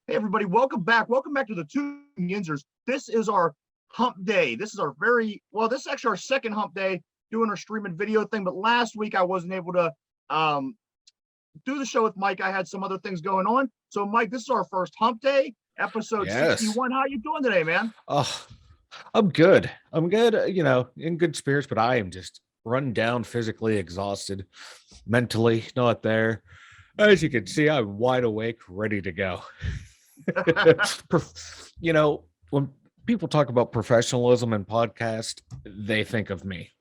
Hey, everybody, welcome back. Welcome back to the Dum Yinzers. This is our hump day. This is this is actually our second hump day doing our streaming video thing. But last week I wasn't able to do the show with Mike. I had some other things going on. So, Mike, this is our first hump day, episode 61. How you doing today, man? Oh, I'm good. I'm good, in good spirits, but I am just run down, physically exhausted, mentally not there. As you can see, I'm wide awake, ready to go. When people talk about professionalism and podcast, they think of me.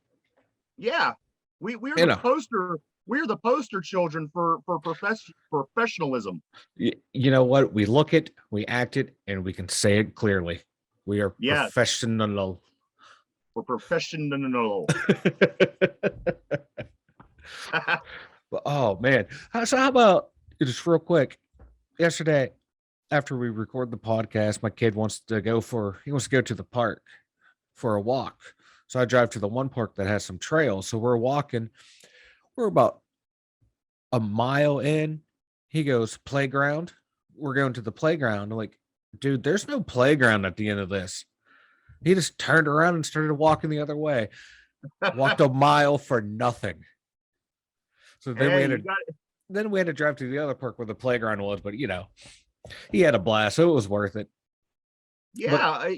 Yeah, we're the poster children for professionalism. You know what? We look it, we act it, and we can say it clearly. We are professional. We're professional. Oh man! So how about just real quick? Yesterday, after we record the podcast, my kid wants to go to the park for a walk. So I drive to the one park that has some trails. So we're walking. We're about a mile in. He goes, playground. We're going to the playground. I'm like, dude, there's no playground at the end of this. He just turned around and started walking the other way. Walked a mile for nothing. So then we had to drive to the other park where the playground was, but he had a blast, so it was worth it. Yeah, but,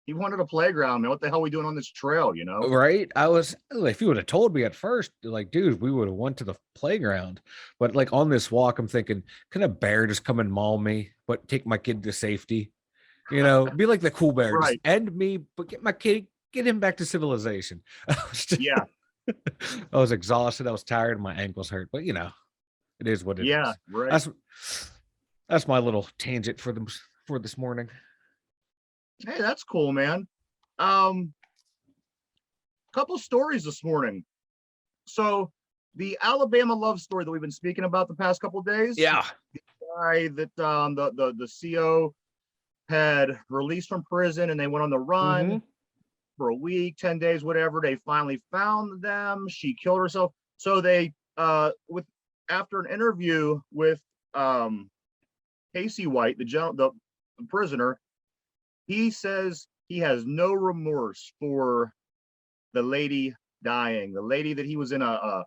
he wanted a playground, man. What the hell are we doing on this trail, Right? If you would have told me at first, like, dude, we would have went to the playground. But like on this walk, I'm thinking, can a bear just come and maul me, but take my kid to safety? Be like the cool bear, right? Just end me, but get him back to civilization. Yeah. I was exhausted. I was tired. My ankles hurt, but it is what it is. Yeah, right. That's my little tangent for this morning. Hey, that's cool, man. Couple stories this morning. So the Alabama love story that we've been speaking about the past couple of days. Yeah. The guy that the CO had released from prison and they went on the run for a week, 10 days, whatever. They finally found them. She killed herself. So they after an interview with Casey White, the prisoner, he says he has no remorse for the lady dying, the lady that he was in a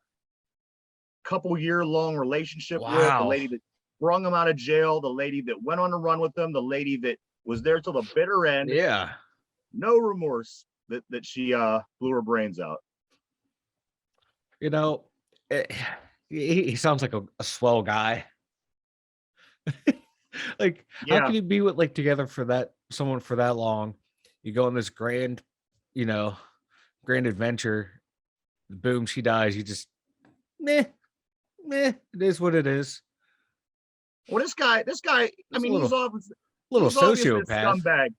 couple year-long relationship with, the lady that brung him out of jail, the lady that went on the run with him, the lady that was there till the bitter end. Yeah. No remorse that she blew her brains out. He sounds like a swell guy. Like, how can you be with together for someone for that long? You go on this grand adventure. Boom, she dies. You just meh. It is what it is. Well, this guy. I mean, he's obviously a sociopath, scumbag.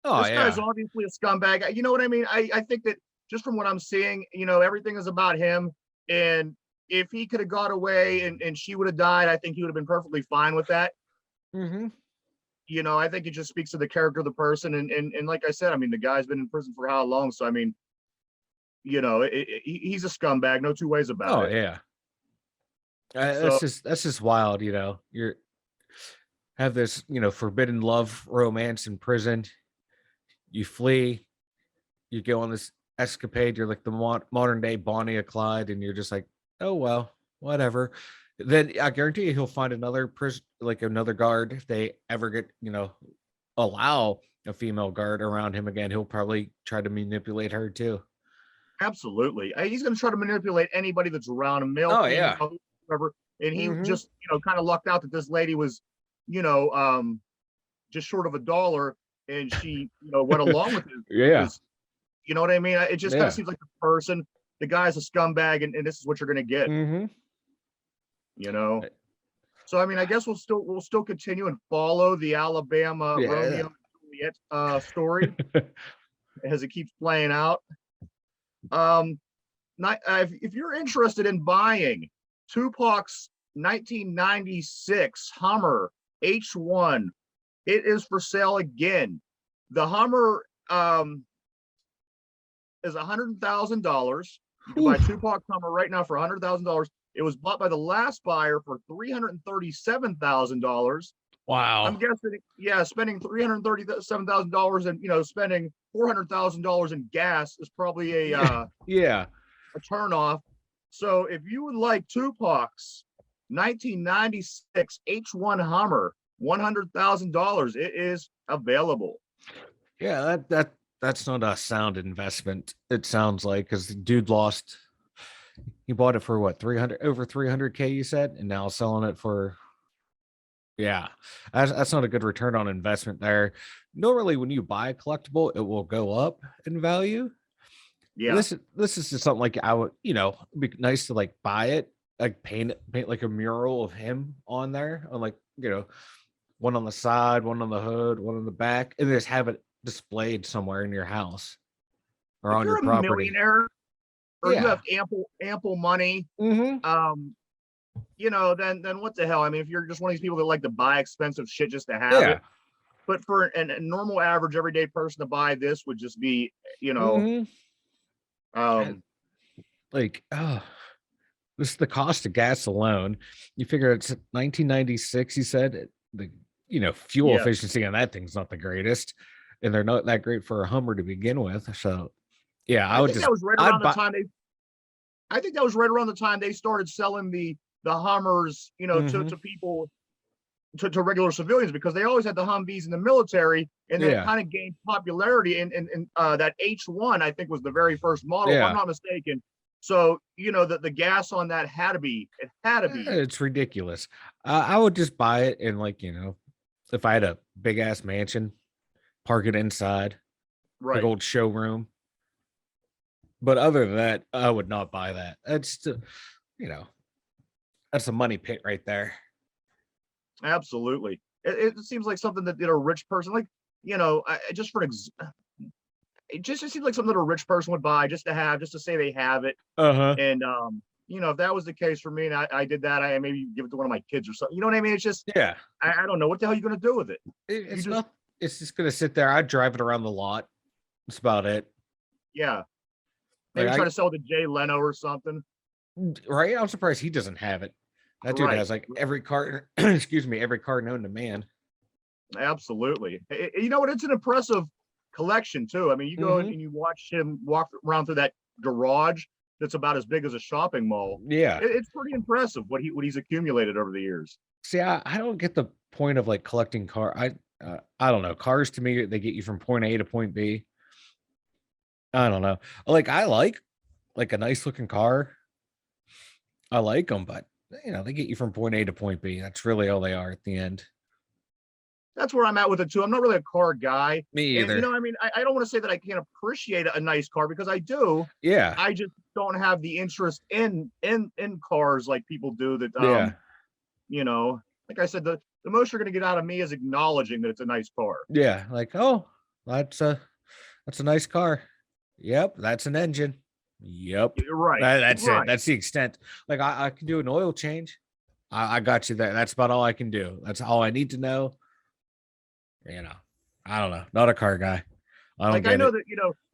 Oh, this guy's obviously a scumbag. You know what I mean? I think that just from what I'm seeing, everything is about him. And if he could have got away and she would have died, I think he would have been perfectly fine with that. I think it just speaks to the character of the person. And like I said, I mean, the guy's been in prison for how long? So, I mean, he's a scumbag. No two ways about it. Oh, yeah. That's just wild. You're have this, forbidden love romance in prison. You flee, you go on this escapade. You're like the modern day Bonnie and Clyde, and you're just like, oh, well, whatever. Then I guarantee you he'll find another person, like another guard. If they ever get, allow a female guard around him again, he'll probably try to manipulate her too. Absolutely. He's going to try to manipulate anybody that's around him, male, whoever. And he just, kind of lucked out that this lady was, just short of $1, and she, went along with it. You know what I mean? It just kind of seems like the guy's a scumbag, and this is what you're going to get. So I mean, I guess we'll still continue and follow the Alabama Romeo and Juliet story as it keeps playing out. If you're interested in buying Tupac's 1996 Hummer H1, it is for sale again. The Hummer is $100,000. You can buy Tupac's Hummer right now for $100,000. It was bought by the last buyer for $337,000. Wow. I'm guessing, yeah, spending $337,000 and spending $400,000 in gas is probably a turnoff. So if you would like Tupac's 1996 H1 Hummer, $100,000, it is available. Yeah, that's not a sound investment. It sounds like, because the dude he bought it for what, over 300K, you said, and now selling it for, that's not a good return on investment there. Normally, when you buy a collectible, it will go up in value. Yeah, this is just something like I would, it'd be nice to like buy it, like paint like a mural of him on there, on like, one on the side, one on the hood, one on the back, and just have it displayed somewhere in your house or on your you're a property. millionaire or you have ample money, then what the hell? I mean, if you're just one of these people that like to buy expensive shit just to have it, but for a normal, average, everyday person to buy this would just be, like, this is the cost of gas alone. You figure it's 1996. You said the fuel efficiency on that thing's not the greatest, and they're not that great for a Hummer to begin with. So, I think that was right around the time I think that was right around the time they started selling the Hummers, to people, to regular civilians, because they always had the Humvees in the military, and then it kind of gained popularity. And that H1, I think, was the very first model, if I'm not mistaken. So the gas on that had to be. It's ridiculous. I would just buy it, and like if I had a big ass mansion, park it inside, big old showroom. But other than that, I would not buy that. That's that's a money pit right there. Absolutely. It seems like something that a rich person, like, it just seems like something that a rich person would buy just to say they have it. And if that was the case for me and I did that, I maybe give it to one of my kids or something. You know what I mean? It's just, I don't know, what the hell are you going to do with it? It's just going to sit there. I'd drive it around the lot. That's about it. Yeah. Maybe try to sell it to Jay Leno or something. Right? I'm surprised he doesn't have it. That dude has like every car, every car known to man. Absolutely. You know what? It's an impressive collection too. I mean, you go and you watch him walk around through that garage that's about as big as a shopping mall. Yeah. It's pretty impressive what he's accumulated over the years. See, I don't get the point of like collecting car. I don't know. Cars, to me, they get you from point A to point B. I don't know. Like, I like a nice looking car. I like them, but they get you from point A to point B. That's really all they are at the end. That's where I'm at with it too. I'm not really a car guy. Me either. And, I mean, I don't want to say that I can't appreciate a nice car, because I do. Yeah. I just don't have the interest in cars like people do. That like I said, the most you're going to get out of me is acknowledging that it's a nice car. Yeah, like, oh, that's a nice car. Yep, that's an engine. Yep. You're right. That's it. That's the extent. Like, I can do an oil change. I got you there. That's about all I can do. That's all I need to know. I don't know. Not a car guy. I know that,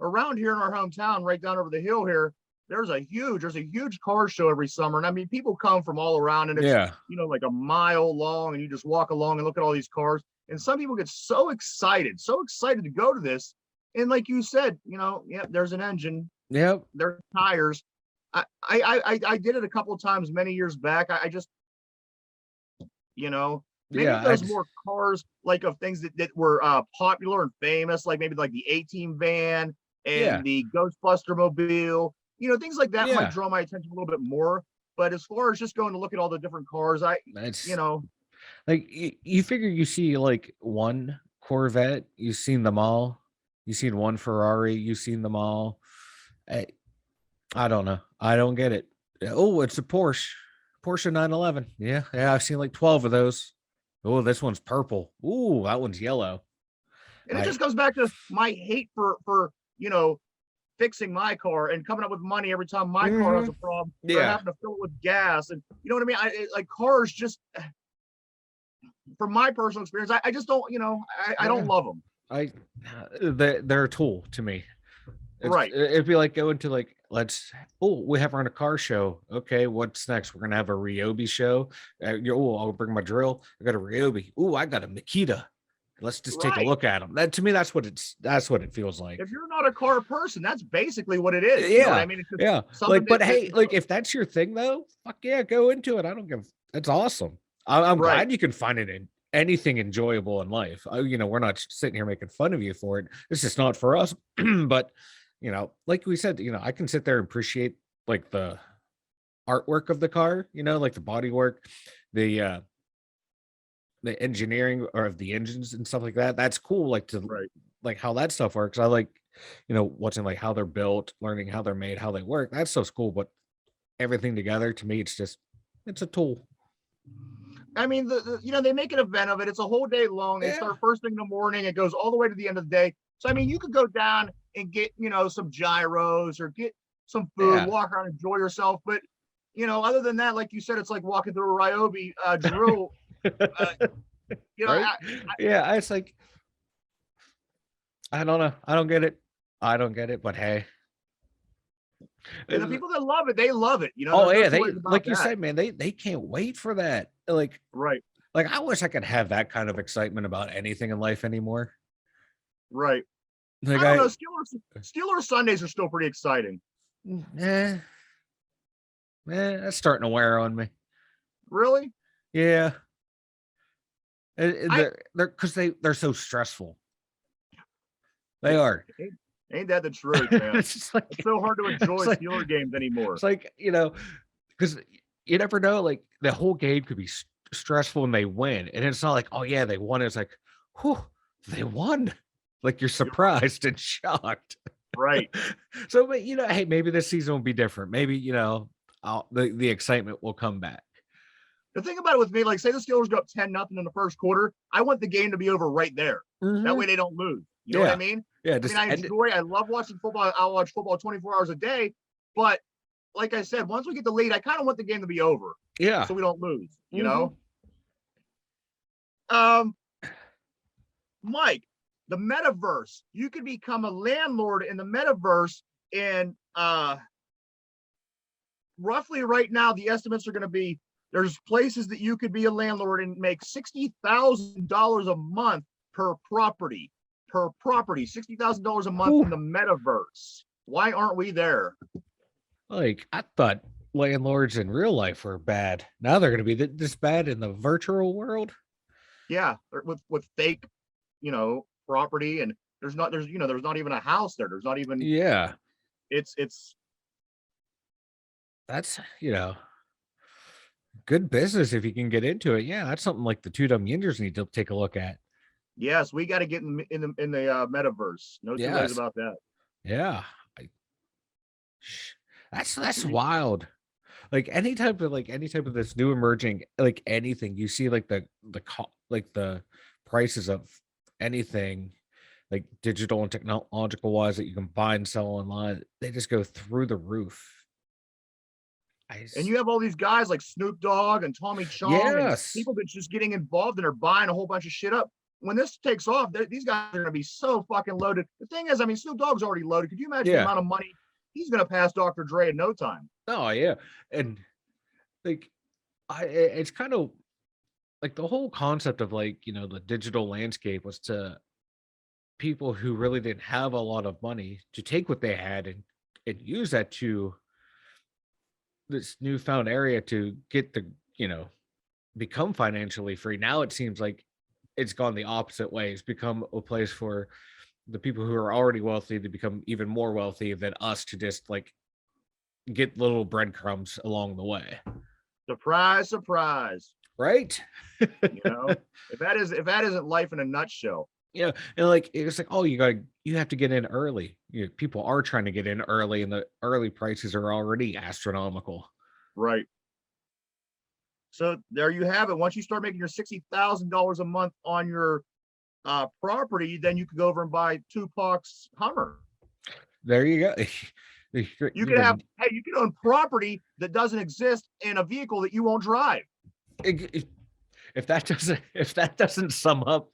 around here in our hometown, right down over the hill here, there's a huge car show every summer. And I mean, people come from all around, and it's, like a mile long, and you just walk along and look at all these cars. And some people get so excited to go to this. And like you said, there's an engine. Yep. There's tires. I did it a couple of times many years back. I just, maybe there's more cars, like, of things that were popular and famous, like maybe like the A-Team van and the Ghostbuster mobile, things like that might draw my attention a little bit more. But as far as just going to look at all the different cars, like, you figure you see like one Corvette, you've seen them all. You've seen one Ferrari, you've seen them all. I don't know. I don't get it. Oh, it's a Porsche 911. Yeah, I've seen like 12 of those. Oh, this one's purple. Ooh, that one's yellow. And it just goes back to my hate for fixing my car and coming up with money every time my car has a problem. Or having to fill it with gas, and you know what I mean. Like, cars, just from my personal experience, I just don't. I don't love them. They're a tool to me. Right. It'd be like going to like, we have run a car show. Okay, what's next? We're gonna have a Ryobi show. I'll bring my drill. I got a Ryobi. Oh, I got a Makita. Let's just take a Right. look at them. That to me, that's what it feels like. If you're not a car person, that's basically what it is. You know what I Yeah, mean? It's just yeah. something Like, but that hey, like if that's your thing though, fuck yeah, go into it. I don't give. That's awesome. I'm Right. glad you can find it in anything enjoyable in life. We're not sitting here making fun of you for it. It's just not for us. But like we said, I can sit there and appreciate like the artwork of the car, like the body work, the engineering or of the engines and stuff like that. That's cool. Like Right. like how that stuff works. I like, watching like how they're built, learning how they're made, how they work. That stuff's cool. But everything together to me, it's a tool. I mean, they make an event of it. It's a whole day long. They start first thing in the morning. It goes all the way to the end of the day. So, I mean, you could go down and get, some gyros or get some food, walk around, enjoy yourself. But, other than that, like you said, it's like walking through a Ryobi drill. Right? It's like, I don't know. I don't get it. But hey. And the people that love it, they love it. Oh yeah, they like you said, man, they can't wait for that. Like, right. Like I wish I could have that kind of excitement about anything in life anymore. Right. Like I don't know. Steelers Sundays are still pretty exciting. That's starting to wear on me. Really? Yeah. They're because they're so stressful. They are. Ain't that the truth, man? It's so hard to enjoy Steeler games anymore. It's like, because you never know, like the whole game could be stressful and they win. And it's not like, oh yeah, they won. It's like, whew, they won. Like you're surprised and shocked. Right. So, but hey, maybe this season will be different. Maybe, the excitement will come back. The thing about it with me, like say the Steelers go up 10-0 in the first quarter, I want the game to be over right there. Mm-hmm. That way they don't lose. You know what I mean? Yeah. I love watching football. I'll watch football 24 hours a day. But like I said, once we get the lead, I kind of want the game to be over. Yeah. So we don't lose, you know? Mike, the metaverse, you could become a landlord in the metaverse, and roughly right now, the estimates are going to be, there's places that you could be a landlord and make $60,000 a month per property, $60,000 a month in the metaverse. Why aren't we there? Like, I thought landlords in real life were bad. Now they're going to be this bad in the virtual world. Yeah, with fake, property, and there's not even a house there. There's not even. Yeah. It's that's good business if you can get into it. Yeah, that's something like the two Dum Yinzers need to take a look at. Yes, we got to get in the metaverse. No two ways about that. Yeah, that's wild. Like any type of this new emerging, like anything you see, like the prices of anything, like digital and technological wise that you can buy and sell online, they just go through the roof. And you have all these guys like Snoop Dogg and Tommy Chong, and people that's just getting involved and are buying a whole bunch of shit up. When this takes off, these guys are going to be so fucking loaded. The thing is, I mean, Snoop Dogg's already loaded. Could you imagine the amount of money he's going to pass Dr. Dre in no time? Oh yeah, and like, it's kind of like the whole concept of like the digital landscape was to people who really didn't have a lot of money to take what they had and use that to this newfound area to get become financially free. Now it seems like it's gone the opposite way. It's become a place for the people who are already wealthy to become even more wealthy than us to just like get little breadcrumbs along the way. Surprise, surprise. Right? If that isn't life in a nutshell. Yeah, and like it's like, oh, you have to get in early. People are trying to get in early, and the early prices are already astronomical. Right. So there you have it. Once you start making your $60,000 a month on your property, then you could go over and buy Tupac's Hummer. There you go. You could own property that doesn't exist in a vehicle that you won't drive. If that doesn't sum up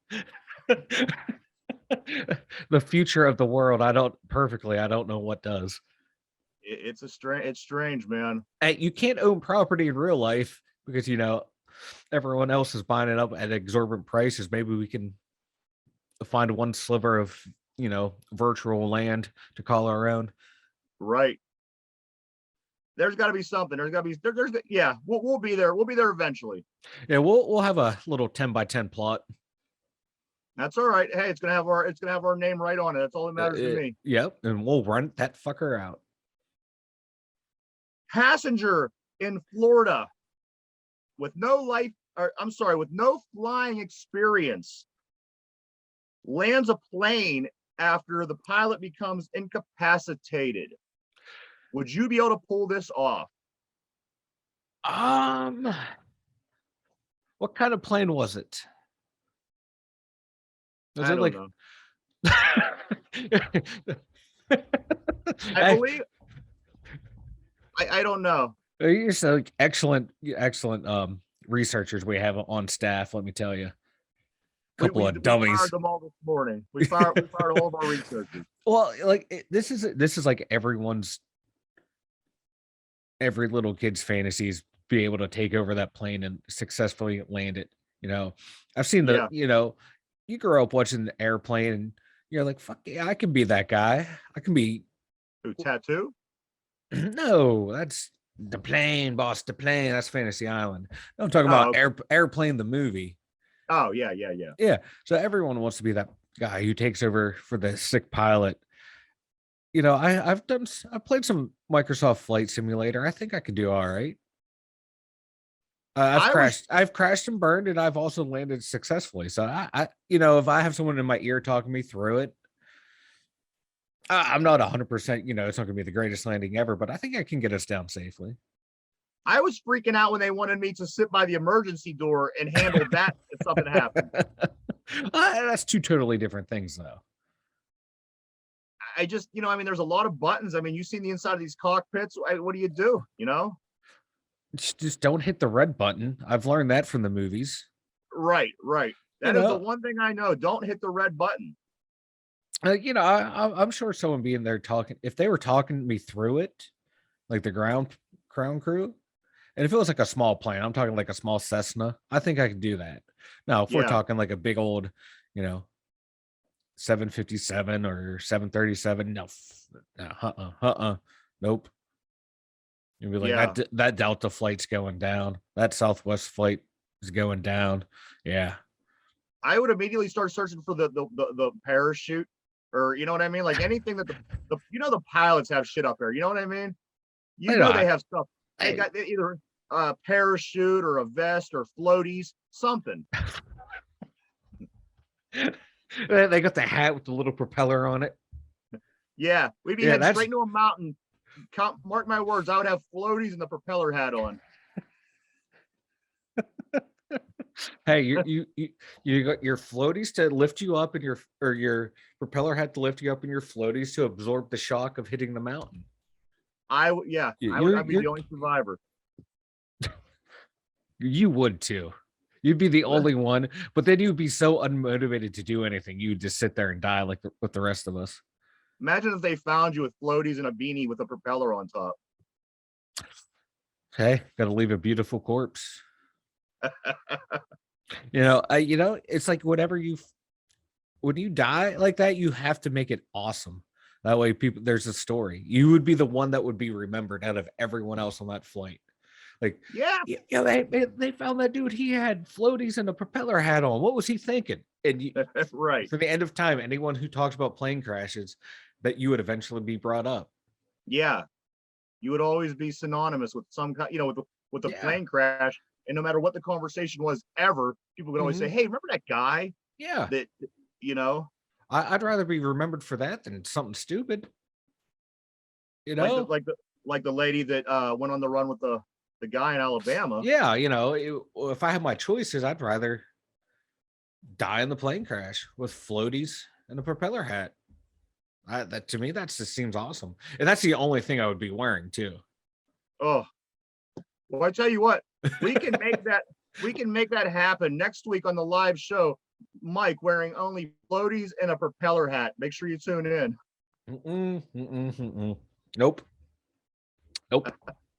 The future of the world. I don't know what does. It's strange, man. Hey, you can't own property in real life because everyone else is buying it up at exorbitant prices. Maybe we can find one sliver of virtual land to call our own. Right. There's got to be something. There's got to be yeah. We'll be there. We'll be there eventually. Yeah, we'll have a little 10x10 plot. That's all right. Hey, it's gonna have our name right on it. That's all that matters to me. Yep, and we'll rent that fucker out. Passenger in Florida with no flying experience lands a plane after the pilot becomes incapacitated. Would you be able to pull this off? What kind of plane was it? Was it like? I don't know. You're so excellent researchers we have on staff. Let me tell you, couple of dummies. We fired them all this morning. We fired all of our researchers. Well, like this is like every little kid's fantasies, be able to take over that plane and successfully land it. I've seen you grow up watching the Airplane and you're like, fuck yeah, I can be that guy. I can be Tattoo. No, that's the plane, boss. The plane. That's Fantasy Island. No, I'm talking about Airplane, the movie. Oh yeah. Yeah. So everyone wants to be that guy who takes over for the sick pilot. I've played some Microsoft Flight Simulator. I think I could do all right. I've crashed and burned, and I've also landed successfully. So I if I have someone in my ear talking me through it, I'm not 100%, it's not gonna be the greatest landing ever, but I think I can get us down safely. I was freaking out when they wanted me to sit by the emergency door and handle that if something happened. That's two totally different things, though. I just, there's a lot of buttons. You've seen the inside of these cockpits. What do you do? Just don't hit the red button. I've learned that from the movies. Right. That is the one thing I know. Don't hit the red button. I'm sure someone being there talking, if they were talking me through it, like the ground crew, and if it was like a small plane, I'm talking like a small Cessna, I think I could do that. Now, if we're talking like a big old, 757 or 737, nope. You'd be like, that Delta flight's going down. That Southwest flight is going down. Yeah. I would immediately start searching for the parachute, or you know what I mean? Like anything that the pilots have shit up there. You know what I mean? They have stuff. They got either a parachute or a vest or floaties, something. They got the hat with the little propeller on it. Yeah, we'd be heading straight into a mountain. Mark my words, I would have floaties and the propeller hat on. Hey, you got your floaties to lift you up, and your propeller hat to lift you up, and your floaties to absorb the shock of hitting the mountain. I'd be the only survivor. You would too. You'd be the only one, but then you'd be so unmotivated to do anything. You'd just sit there and die like with the rest of us. Imagine if they found you with floaties and a beanie with a propeller on top. Okay, got to leave a beautiful corpse. It's like when you die like that, you have to make it awesome. That way, there's a story. You would be the one that would be remembered out of everyone else on that flight. Like, they found that dude. He had floaties and a propeller hat on. What was he thinking? And right. For the end of time, anyone who talks about plane crashes, that you would eventually be brought up. Yeah, you would always be synonymous with some kind, with the plane crash. And no matter what the conversation was ever, people would always say, "Hey, remember that guy?" Yeah. That I'd rather be remembered for that than something stupid. Like the lady that went on the run with the guy in Alabama. Yeah, if I had my choices, I'd rather die in the plane crash with floaties and a propeller hat. That to me, that just seems awesome, and that's the only thing I would be wearing too. Oh, well, I tell you what, we can make that happen next week on the live show. Mike wearing only floaties and a propeller hat. Make sure you tune in. Nope.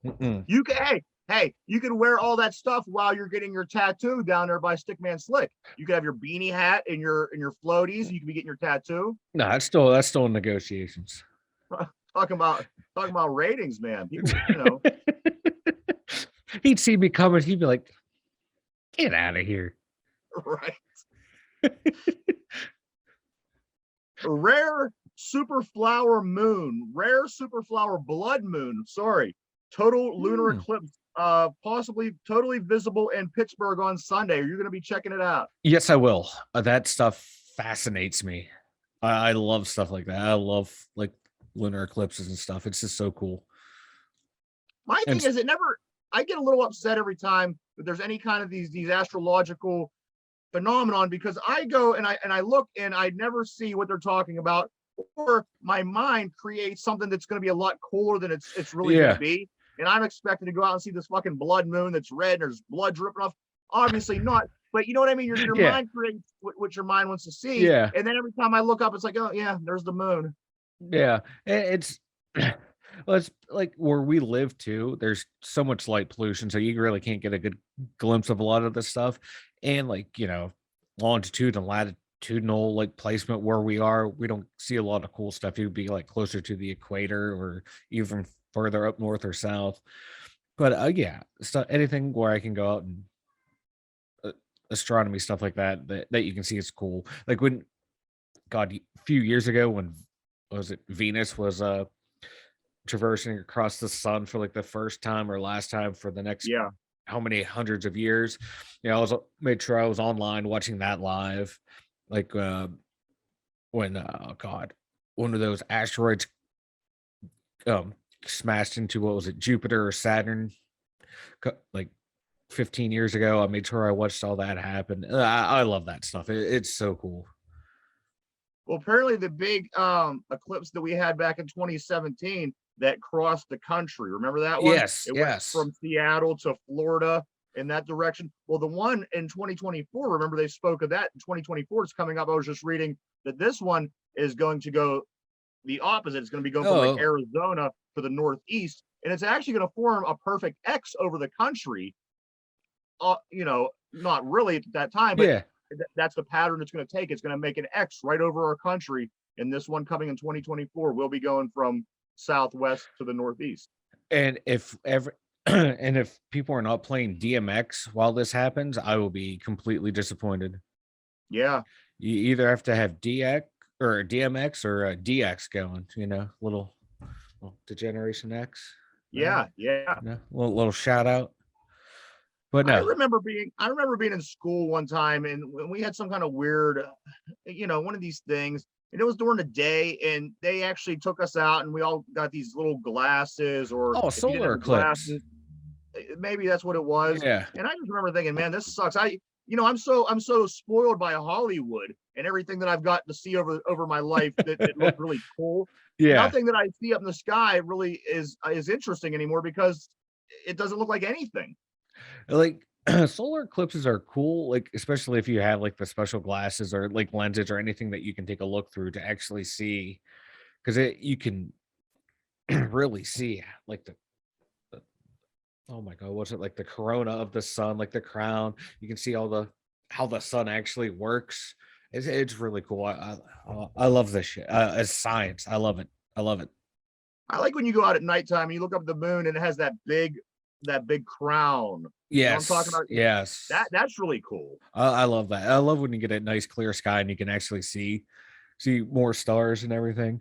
You can, hey, you can wear all that stuff while you're getting your tattoo down there by Stickman Slick. You can have your beanie hat and your floaties. You can be getting your tattoo. No, that's still in negotiations. Talking about ratings, man. People, He'd see me coming. He'd be like, "Get out of here!" Right. Rare superflower blood moon. Sorry, total lunar eclipse. Possibly totally visible in Pittsburgh on Sunday. Are you going to be checking it out? Yes, I will. That stuff fascinates me. I love stuff like that. I love like lunar eclipses and stuff. It's just so cool. My thing is, I get a little upset every time that there's any kind of these astrological phenomenon, because I go and I look and I never see what they're talking about, or my mind creates something that's going to be a lot cooler than it's really going to be. And I'm expected to go out and see this fucking blood moon that's red and there's blood dripping off. Obviously not, but you know what I mean? Your mind creates what your mind wants to see. Yeah. And then every time I look up, it's like, oh yeah, there's the moon. Yeah. It's well, it's like where we live too. There's so much light pollution, so you really can't get a good glimpse of a lot of this stuff. And like, longitude and latitudinal like placement where we are, we don't see a lot of cool stuff. You'd be like closer to the equator or even further up north or south. But yeah, anything where I can go out and astronomy stuff like that you can see is cool. Like when a few years ago when Venus was traversing across the sun for like the first time or last time for the next how many hundreds of years. I made sure I was online watching that live. Like when one of those asteroids smashed into, what was it, Jupiter or Saturn, like 15 years ago. I made sure I watched all that happen. I love that stuff. It's so cool. Well, apparently the big eclipse that we had back in 2017 that crossed the country. Remember that one? Yes. It went from Seattle to Florida in that direction. Well, the one in 2024, remember they spoke of that in 2024. It's coming up. I was just reading that this one is going to go the opposite. It's going to be going from like Arizona to the northeast, and it's actually going to form a perfect X over the country. Not really at that time, but that's the pattern it's going to take. It's going to make an X right over our country. And this one coming in 2024 will be going from southwest to the northeast. And if people are not playing DMX while this happens, I will be completely disappointed. Yeah. You either have to have DX or DMX or DX going, little Degeneration X. Yeah. Little shout out. But no. I remember being in school one time, and we had some kind of weird, one of these things, and it was during the day, and they actually took us out, and we all got these little glasses, or solar eclipse. Glasses, maybe that's what it was. Yeah. And I just remember thinking, man, this sucks. I'm so spoiled by Hollywood and everything that I've gotten to see over my life that looked really cool. Yeah. Nothing that I see up in the sky really is interesting anymore, because it doesn't look like anything. Like solar eclipses are cool, like especially if you have like the special glasses or like lenses or anything that you can take a look through to actually see, because you can really see like the oh my god, what's it, like the corona of the sun, like the crown. You can see how the sun actually works. It's really cool. I love this shit. As science, I love it. I like when you go out at nighttime and you look up at the moon and it has that big crown. Yes. You know what I'm talking about? Yes. That's really cool. I love that. I love when you get a nice clear sky and you can actually see more stars and everything.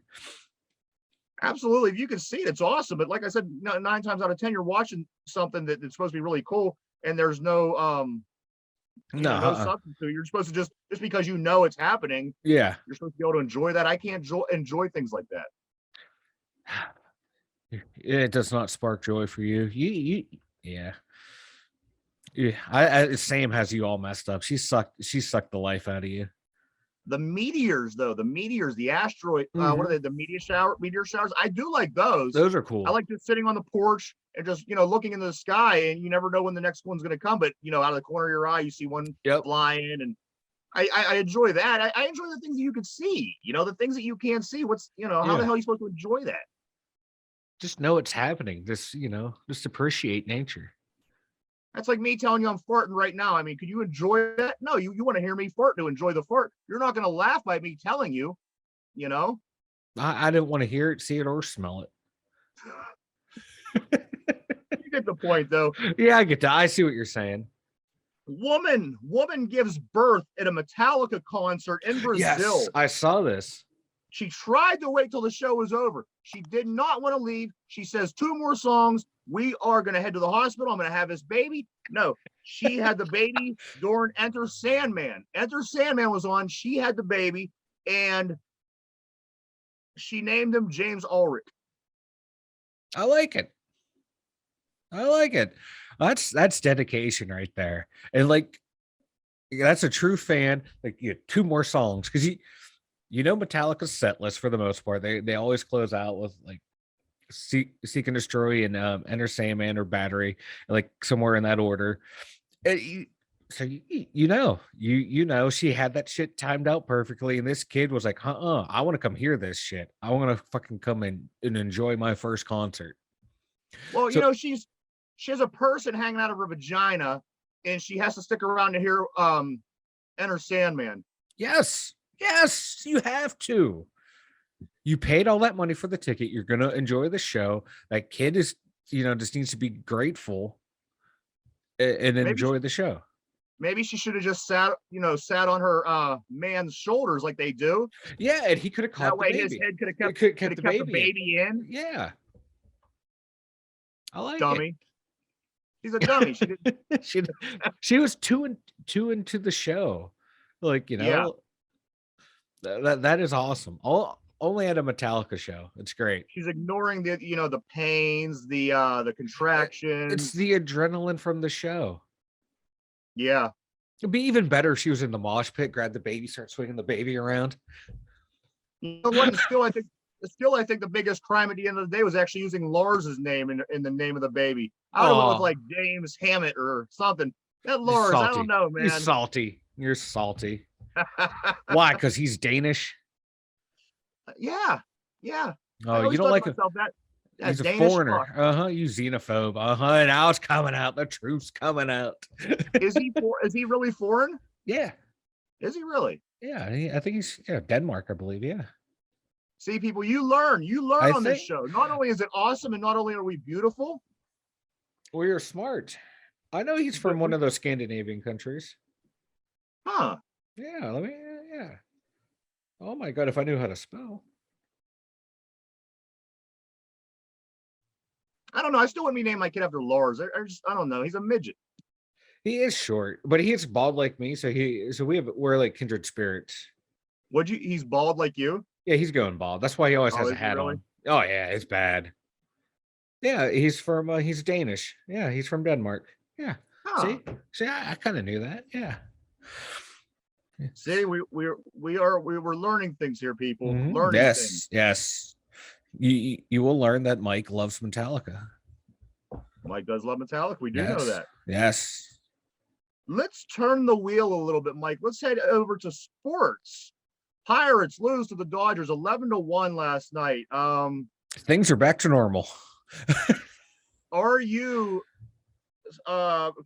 Absolutely. If you can see it, it's awesome. But like I said, 9 times out of 10, you're watching something that's supposed to be really cool, and there's no no substance to it. You're supposed to just because it's happening. Yeah. You're supposed to be able to enjoy that. I can't enjoy things like that. It does not spark joy for you. Yeah. Sam has you all messed up. She sucked the life out of you. The meteors, though, the asteroid, what are they? The meteor showers. I do like those. Those are cool. I like just sitting on the porch and just looking into the sky, and you never know when the next one's going to come. But out of the corner of your eye, you see one flying, and I enjoy that. I enjoy the things that you can see, the things that you can't see. How the hell are you supposed to enjoy that? Just know it's happening. Just appreciate nature. That's like me telling you I'm farting right now. I mean, could you enjoy that? No, you want to hear me fart to enjoy the fart. You're not going to laugh by me telling you, I didn't want to hear it, see it, or smell it. You get the point, though. Yeah, I get that. I see what you're saying. Woman gives birth at a Metallica concert in Brazil. Yes, I saw this. She tried to wait till the show was over. She did not want to leave. She says 2 more songs. We are going to head to the hospital. I'm going to have this baby. No, she had the baby during Enter Sandman. Enter Sandman was on. She had the baby, and she named him James Ulrich. I like it. That's dedication right there. And that's a true fan. 2 more songs, because Metallica's set list for the most part. They always close out with Seek and Destroy and Enter Sandman or Battery, somewhere in that order. So she had that shit timed out perfectly, and this kid was like, I want to come hear this shit. I want to fucking come in and enjoy my first concert. Well, she has a person hanging out of her vagina, and she has to stick around to hear Enter Sandman. Yes, you have to. You paid all that money for the ticket. You're gonna enjoy the show. That kid is, just needs to be grateful and enjoy the show. Maybe she should have just sat on her man's shoulders like they do. Yeah, and he could have caught the baby. His head could have kept the baby in. Yeah, I like dummy. It. She's a dummy. She was too into the show. Yeah. That is awesome. Only at a Metallica show. It's great. She's ignoring the pains, the contractions. It's the adrenaline from the show. Yeah. It'd be even better if she was in the mosh pit, grab the baby, start swinging the baby around. You know what? Still, I think the biggest crime at the end of the day was actually using Lars's name in the name of the baby. I would have went with James Hammett or something. That Lars, I don't know, man. You're salty. Why? Because he's Danish. Yeah. Oh, you don't like that he's a Danish foreigner. fuck. You xenophobe. Now it's coming out. The truth's coming out. Is he really foreign? Yeah. Is he really? Yeah, I think he's Denmark, I believe. Yeah. See, people, you learn on this show. Not only is it awesome, and not only are we beautiful, we are smart. I know he's from one of those Scandinavian countries. Huh? Yeah. Yeah. Oh my God! If I knew how to spell. I don't know. I still wouldn't be naming my kid after Lars. I don't know. He's a midget. He is short, but he's bald like me. So we're like kindred spirits. He's bald like you? Yeah, he's going bald. That's why he always has a hat on. Oh yeah, it's bad. Yeah, he's Danish. Yeah, he's from Denmark. Yeah. Huh. See, I kind of knew that. Yeah. See, we were learning things here, people. Mm-hmm. Learning things. Yes. You will learn that Mike loves Metallica. Mike does love Metallica. We do know that. Yes. Let's turn the wheel a little bit, Mike. Let's head over to sports. Pirates lose to the Dodgers 11-1 last night. Things are back to normal. Are you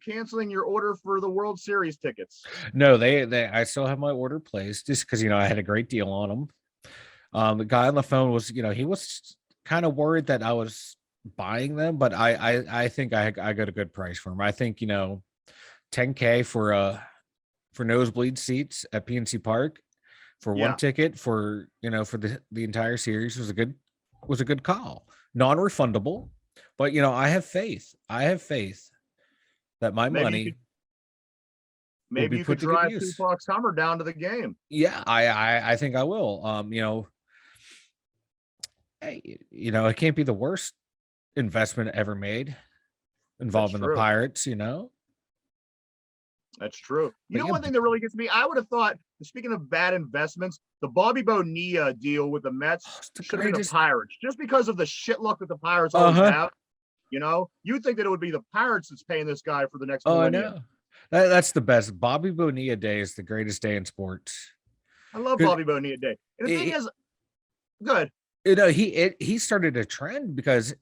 canceling your order for the World Series tickets? No, I still have my order placed just because I had a great deal on them. The guy on the phone was, he was kind of worried that I was buying them, but I think I got a good price for them. I think $10K for nosebleed seats at PNC Park for one ticket for for the entire series was a good call. Non-refundable, but I have faith. That my money. Maybe you could drive Tupac Summer down to the game. Yeah, I think I will. Hey, it can't be the worst investment ever made involving the Pirates. That's true. One thing that really gets me, I would have thought, speaking of bad investments, the Bobby Bonilla deal with the Mets should have been the Pirates, just because of the shit luck that the Pirates always have. You'd think that it would be the Pirates that's paying this guy for the next millennium. I know. That's the best. Bobby Bonilla Day is the greatest day in sports. I love Bobby Bonilla Day. And the thing is, good. He started a trend because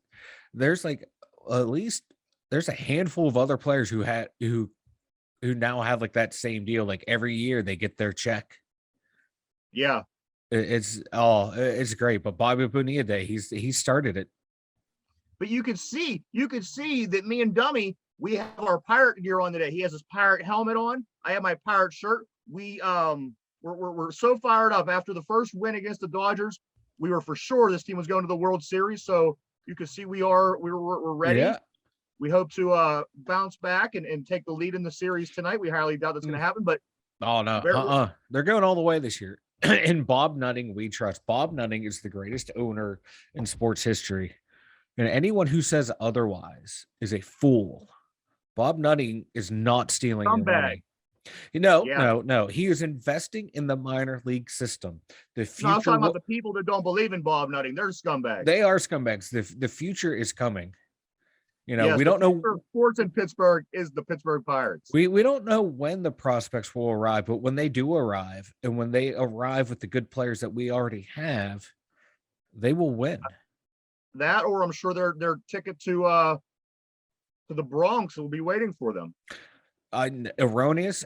there's like at least there's a handful of other players who now have like that same deal. Like every year they get their check. Yeah. It's great. But Bobby Bonilla Day, he started it. But you could see that me and Dummy, we have our pirate gear on today. He has his pirate helmet on. I have my pirate shirt. We're so fired up after the first win against the Dodgers. We were for sure this team was going to the World Series. So you can see we're ready. Yeah. We hope to bounce back and take the lead in the series tonight. We highly doubt that's going to happen, but they're going all the way this year. And Bob Nutting, we trust. Bob Nutting is the greatest owner in sports history. And anyone who says otherwise is a fool. Bob Nutting is not stealing your money. No. He is investing in the minor league system. The future. No, I'm talking about the people that don't believe in Bob Nutting. They're scumbags. They are scumbags. The future is coming. We don't know. Sports in Pittsburgh is the Pittsburgh Pirates. We don't know when the prospects will arrive, but when they do arrive, and when they arrive with the good players that we already have, they will win. That, or I'm sure their ticket to the Bronx will be waiting for them. Erroneous.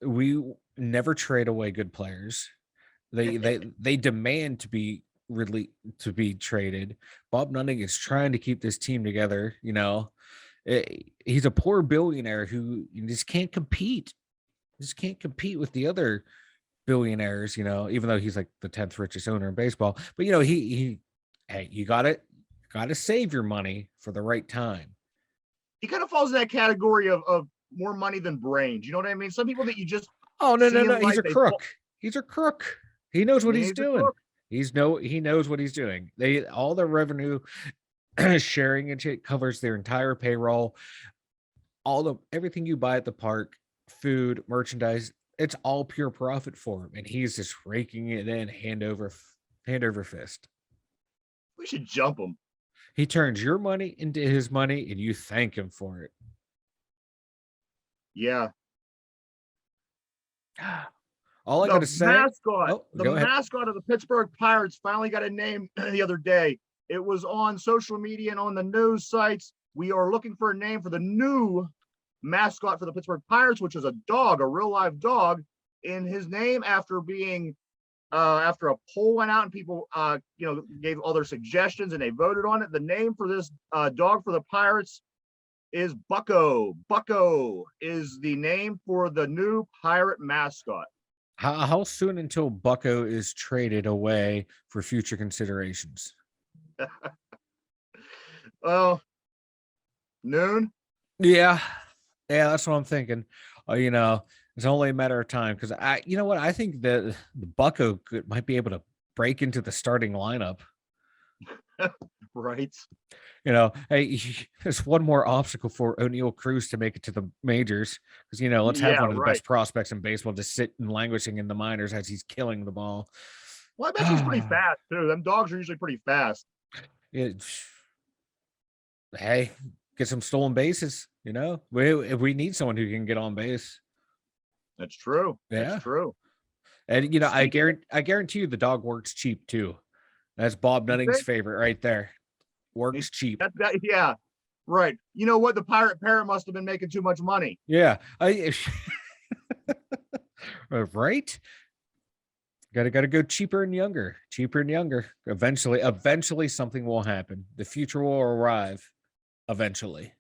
We never trade away good players. They demand to be traded. Bob Nutting is trying to keep this team together. He's a poor billionaire who just can't compete. With the other billionaires. Even though he's like the 10th richest owner in baseball. But you got to save your money for the right time. He kind of falls in that category of more money than brains. You know what I mean? Some people that you just no. He's a crook. He's a crook. He knows what he's doing. He knows what he's doing. All the revenue sharing and shit covers their entire payroll. Everything you buy at the park, food, merchandise, it's all pure profit for him, and he's just raking it in hand over fist. We should jump him. He turns your money into his money, and you thank him for it. Yeah. All I got to say, the mascot of the Pittsburgh Pirates finally got a name the other day. It was on social media and on the news sites. We are looking for a name for the new mascot for the Pittsburgh Pirates, which is a dog, a real live dog. In his name, after a poll went out and people, gave all their suggestions and they voted on it. The name for this dog for the Pirates is Bucko. Bucko is the name for the new Pirate mascot. How soon until Bucko is traded away for future considerations? Well, noon. Yeah, that's what I'm thinking. It's only a matter of time because I think that the Bucko might be able to break into the starting lineup. Right. Hey, there's one more obstacle for O'Neal Cruz to make it to the majors because let's have one of the best prospects in baseball just sitting languishing in the minors as he's killing the ball. Well, I bet he's pretty fast too. Them dogs are usually pretty fast. Hey, get some stolen bases. We need someone who can get on base. That's true. Yeah. That's true. And I guarantee you the dog works cheap too. That's Bob Nutting's favorite right there. Works cheap. Yeah. Right. You know what? The pirate parrot must have been making too much money. Yeah. Right. Gotta go cheaper and younger. Eventually something will happen. The future will arrive eventually.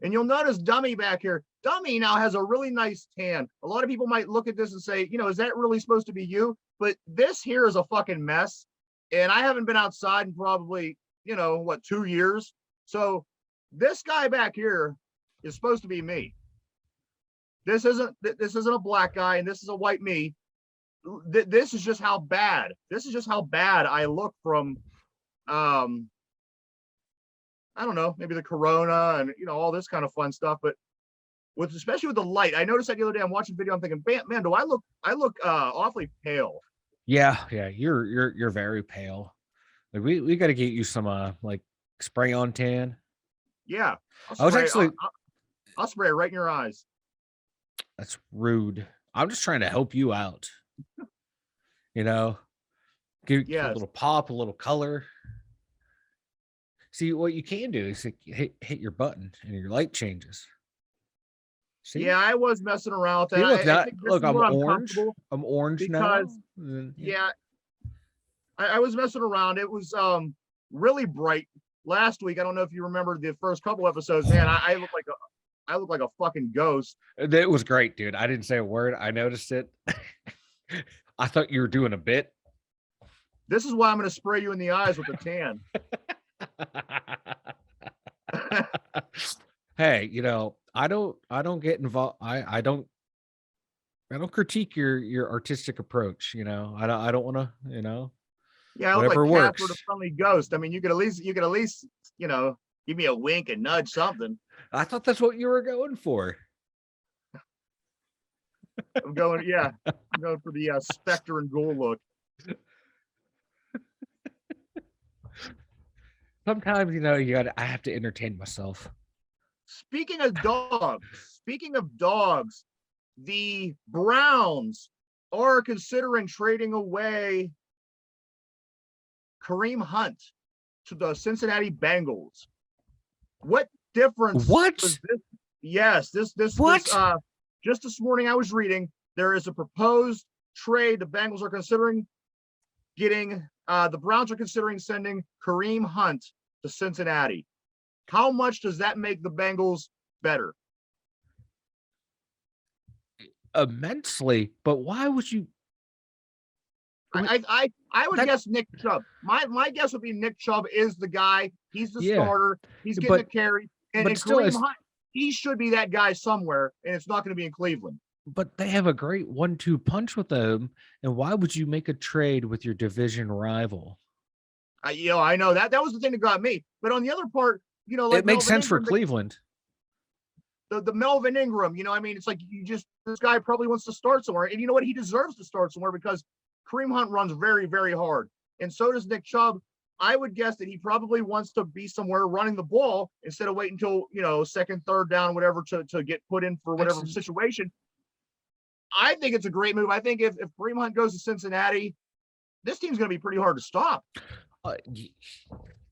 And you'll notice Dummy back here. Dummy now has a really nice tan. A lot of people might look at this and say, is that really supposed to be you? But this here is a fucking mess. And I haven't been outside in probably, 2 years. So this guy back here is supposed to be me. This isn't a black guy and this is a white me. This is just how bad. I look from, I don't know, maybe the corona and, all this kind of fun stuff. But especially with the light, I noticed that the other day I'm watching video. I'm thinking, man, do I look awfully pale? Yeah. You're very pale. Like we got to get you some like spray on tan. Yeah. I'll spray it right in your eyes. That's rude. I'm just trying to help you out. You know, give a little pop, a little color. See, what you can do is hit your button and your light changes. See? Yeah, I was messing around with that. See, I think look, I'm orange. I'm orange because, now. Yeah, I was messing around. It was really bright last week. I don't know if you remember the first couple episodes. Man, I look like a fucking ghost. It was great, dude. I didn't say a word. I noticed it. I thought you were doing a bit. This is why I'm going to spray you in the eyes with a tan. Hey, I don't get involved. I don't critique your artistic approach. I don't want to. Yeah, I look whatever like works. Casper the Friendly Ghost. I mean, you could at least give me a wink and nudge something. I thought that's what you were going for. I'm going for the Spectre and Ghoul look. Sometimes, I have to entertain myself. Speaking of dogs, the Browns are considering trading away Kareem Hunt to the Cincinnati Bengals. What difference? What? Does this? Yes, this. What? Just this morning I was reading there is a proposed trade. The Bengals are considering getting. The Browns are considering sending Kareem Hunt to Cincinnati. How much does that make the Bengals better? Immensely, but why would you? I would guess Nick Chubb. My guess would be Nick Chubb is the guy. He's the starter. He's getting the carry. And Kareem Hunt, he should be that guy somewhere, and it's not going to be in Cleveland. But they have a great 1-2 punch with them. And why would you make a trade with your division rival? I know that was the thing that got me. But on the other part, like it makes sense for Cleveland. The Melvin Ingram, it's like this guy probably wants to start somewhere. And you know what? He deserves to start somewhere because Kareem Hunt runs very, very hard. And so does Nick Chubb. I would guess that he probably wants to be somewhere running the ball instead of waiting until, second, third down, whatever, to get put in for whatever situation. I think it's a great move. I think if Kareem Hunt goes to Cincinnati, this team's going to be pretty hard to stop.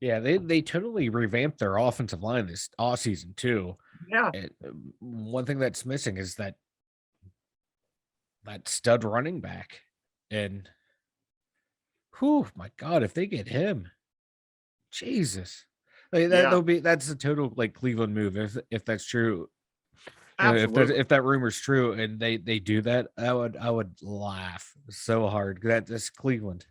Yeah, they totally revamped their offensive line this offseason too. Yeah. And one thing that's missing is that stud running back. And my God, if they get him, Jesus, that's a total Cleveland move if that's true. If that rumor's true and they do that, I would laugh so hard. That's Cleveland.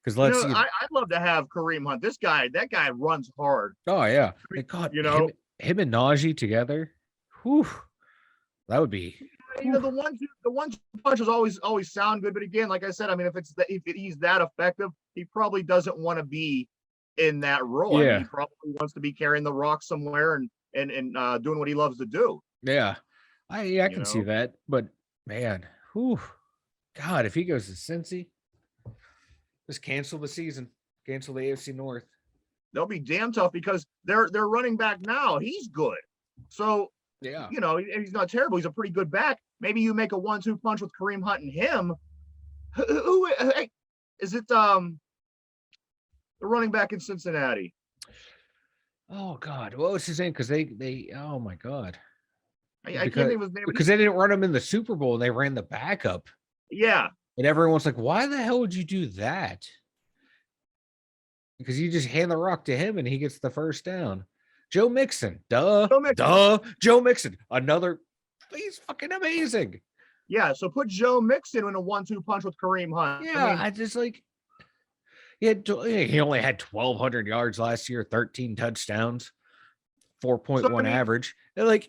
Because I'd love to have Kareem Hunt. That guy runs hard. Oh yeah, God, him and Najee together, that would be. The one punches always sound good, but again, like I said, I mean, if he's that effective, he probably doesn't want to be in that role. Yeah, I mean, he probably wants to be carrying the rock somewhere and doing what he loves to do. Yeah, I can see that, but man, God, if he goes to Cincy, just cancel the season, cancel the AFC North. They'll be damn tough because they're running back now. He's good, so yeah, he's not terrible. He's a pretty good back. Maybe you make a 1-2 punch with Kareem Hunt and him. Who is it? The running back in Cincinnati. Oh God, what was his name? Because they oh my God, I can't think of his name because they didn't run him in the Super Bowl and they ran the backup. Yeah, and everyone's like, why the hell would you do that? Because you just hand the rock to him and he gets the first down. Joe Mixon, duh. Joe Mixon, he's fucking amazing. Yeah, so put Joe Mixon in a 1-2 punch with Kareem Hunt. Yeah, I just he only had 1,200 yards last year, 13 touchdowns, 4.1 average. Let's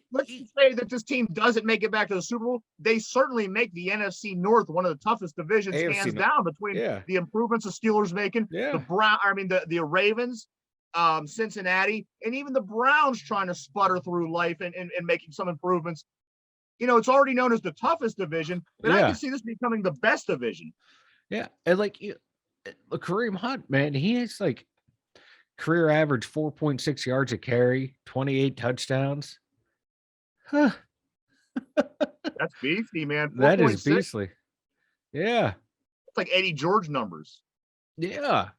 say that this team doesn't make it back to the Super Bowl. They certainly make the NFC North one of the toughest divisions, hands down, between the improvements the Steelers making, the Ravens, Cincinnati, and even the Browns trying to sputter through life and making some improvements. It's already known as the toughest division, but I can see this becoming the best division. Yeah, and Kareem Hunt, man, he is career average 4.6 yards a carry, 28 touchdowns. Huh. That's beefy, man. That is 4.6. beastly. Yeah. It's like Eddie George numbers. Yeah.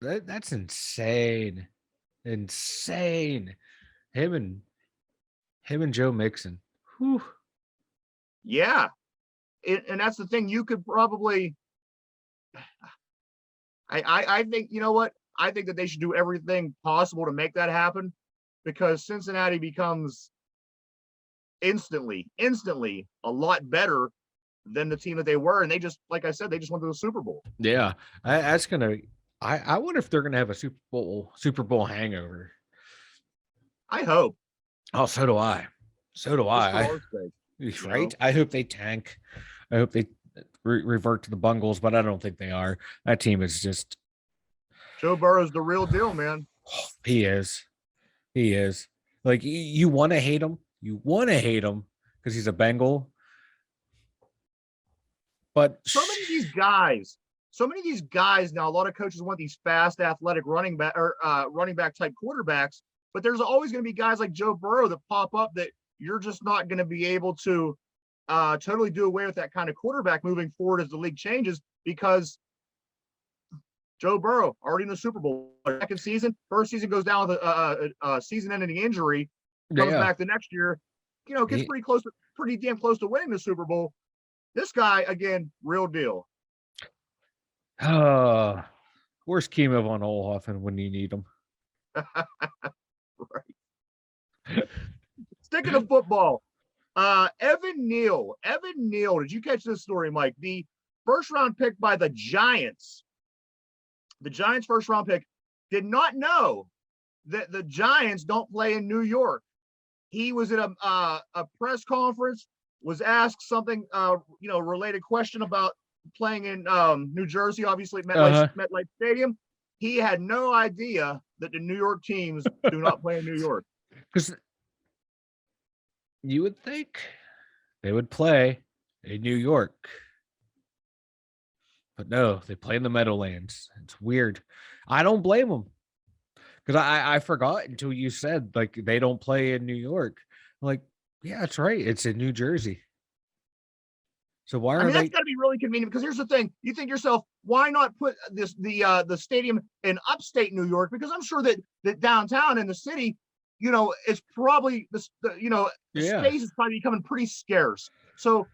That's insane. Insane. Him and Joe Mixon. Whew. Yeah. And that's the thing. You could probably, I think, you know what? I think that they should do everything possible to make that happen, because Cincinnati becomes instantly a lot better than the team that they were. And they just, like I said, they just went to the Super Bowl. Yeah. That's gonna I wonder if they're gonna have a Super Bowl hangover. I hope. Oh, so do I. So do Just I. for our sake, Right? know? I hope they tank. I hope they revert to the Bungles, but I don't think they are. That team is just. Joe Burrow's the real deal, man. He is. He is. Like, you want to hate him. You want to hate him because he's a Bengal. But so many of these guys now, a lot of coaches want these fast, athletic running back type quarterbacks, but there's always going to be guys like Joe Burrow that pop up that you're just not going to be able to totally do away with that kind of quarterback moving forward as the league changes, because Joe Burrow already in the Super Bowl, second season, first season goes down with a season-ending injury, comes back the next year, gets pretty damn close to winning the Super Bowl. This guy, again, real deal. Where's Kimo von Oelhoffen when you need him? Right. Sticking to football, Evan Neal. Did you catch this story, Mike? The first round pick by the Giants. The Giants' first round pick did not know that the Giants don't play in New York. He was at a press conference, was asked something, related question about playing in New Jersey, obviously MetLife Stadium. He had no idea that the New York teams do not play in New York. Because you would think they would play in New York. But no, they play in the Meadowlands. It's weird. I don't blame them. Because I forgot until you said, like, they don't play in New York. I'm like, yeah, that's right. It's in New Jersey. So why are they? That's got to be really convenient, because here's the thing: you think to yourself, why not put the stadium in upstate New York? Because I'm sure that downtown in the city, it's probably the space is probably becoming pretty scarce. So,